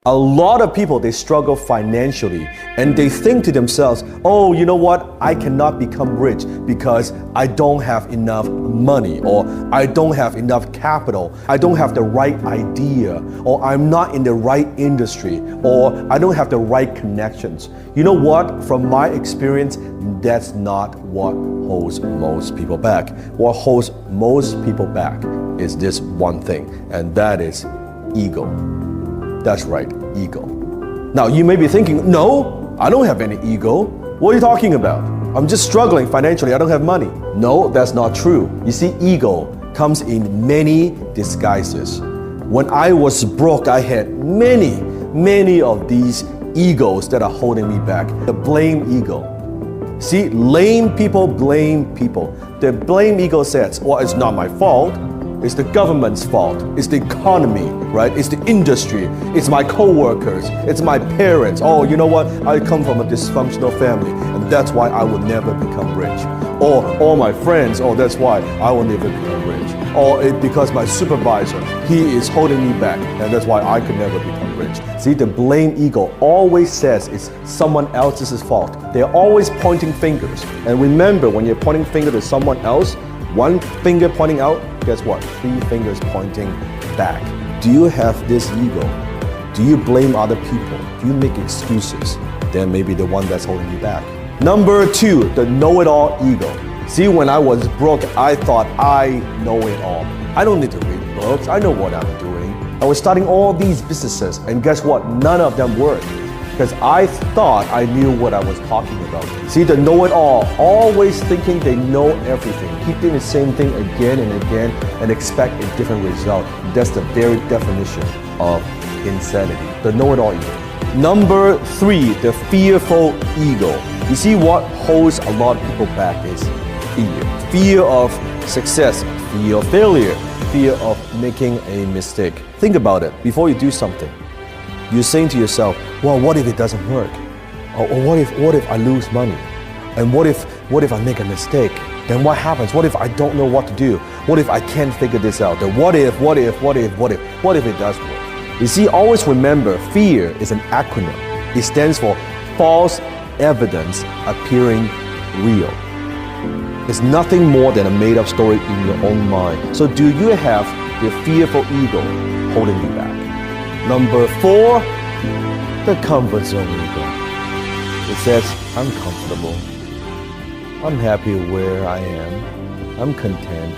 A lot of people, they struggle financially and they think to themselves, oh, you know what? I cannot become rich because I don't have enough money, or I don't have enough capital. I don't have the right idea, or I'm not in the right industry, or I don't have the right connections. You know what? From my experience, that's not what holds most people back. What holds most people back is this one thing, and that is ego. That's right, ego. Now you may be thinking, no, I don't have any ego. What are you talking about? I'm just struggling financially, I don't have money. No, that's not true. You see, ego comes in many disguises. When I was broke, I had many of these egos that are holding me back. The blame ego. See, lame people blame people. The blame ego says, well, it's not my fault. It's the government's fault. It's the economy, right? It's the industry. It's my co-workers. It's my parents. Oh, you know what? I come from a dysfunctional family, and that's why I will never become rich. Or all my friends, oh, that's why I will never become rich. Or because my supervisor, he is holding me back, and that's why I could never become rich. See, the blame ego always says it's someone else's fault. They're always pointing fingers. And remember, when you're pointing finger to someone else, one finger pointing out, guess what? 3 fingers pointing back. Do you have this ego? Do you blame other people? Do you make excuses? Then maybe the one that's holding you back. Number 2, the know-it-all ego. See, when I was broke, I thought I know it all. I don't need to read books. I know what I'm doing. I was starting all these businesses, and guess what? None of them worked. Because I thought I knew what I was talking about. See, the know-it-all, always thinking they know everything, keep doing the same thing again and again and expect a different result. That's the very definition of insanity, the know-it-all ego. Number 3, the fearful ego. You see, what holds a lot of people back is fear. Fear of success, fear of failure, fear of making a mistake. Think about it before you do something. You're saying to yourself, well, what if it doesn't work? Or what if I lose money? And what if I make a mistake? Then what happens? What if I don't know what to do? What if I can't figure this out? Then what if it does work? You see, always remember, fear is an acronym. It stands for false evidence appearing real. It's nothing more than a made-up story in your own mind. So do you have the fearful ego holding you back? Number 4, the comfort zone ego. It says, I'm comfortable. I'm happy where I am. I'm content.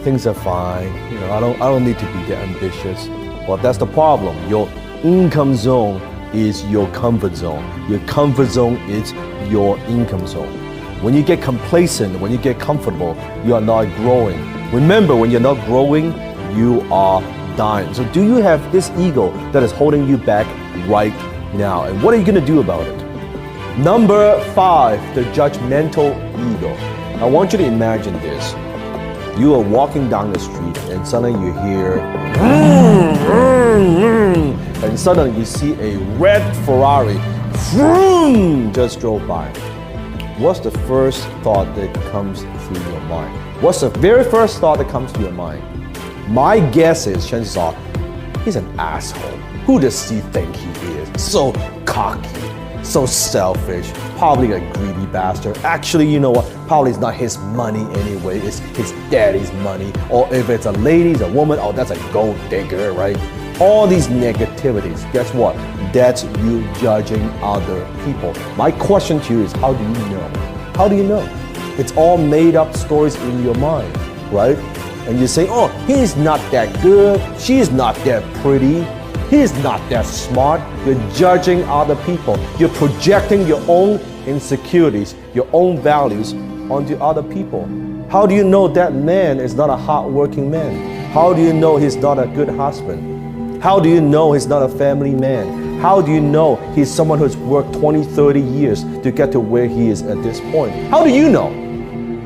Things are fine. You know, I don't need to be that ambitious. Well, that's the problem. Your income zone is your comfort zone. Your comfort zone is your income zone. When you get complacent, when you get comfortable, you are not growing. Remember, when you're not growing, you are dying. So do you have this ego that is holding you back right now? And what are you going to do about it? Number 5, the judgmental ego. I want you to imagine this. You are walking down the street and suddenly you hear and suddenly you see a red Ferrari just drove by. What's the first thought that comes through your mind? What's the very first thought that comes to your mind? My guess is, chances are, he's an asshole. Who does he think he is? So cocky, so selfish, probably a greedy bastard. Actually, you know what? Probably it's not his money anyway, it's his daddy's money. Or if it's a lady, it's a woman, oh, that's a gold digger, right? All these negativities, guess what? That's you judging other people. My question to you is, how do you know? How do you know? It's all made up stories in your mind, right? And you say, oh, he's not that good, she's not that pretty, he's not that smart. You're judging other people. You're projecting your own insecurities, your own values onto other people. How do you know that man is not a hardworking man? How do you know he's not a good husband? How do you know he's not a family man? How do you know he's someone who's worked 20, 30 years to get to where he is at this point? How do you know?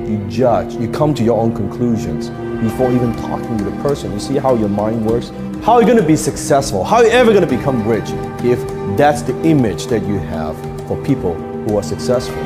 You judge, you come to your own conclusions before even talking to the person. You see how your mind works? How are you going to be successful? How are you ever going to become rich if that's the image that you have for people who are successful?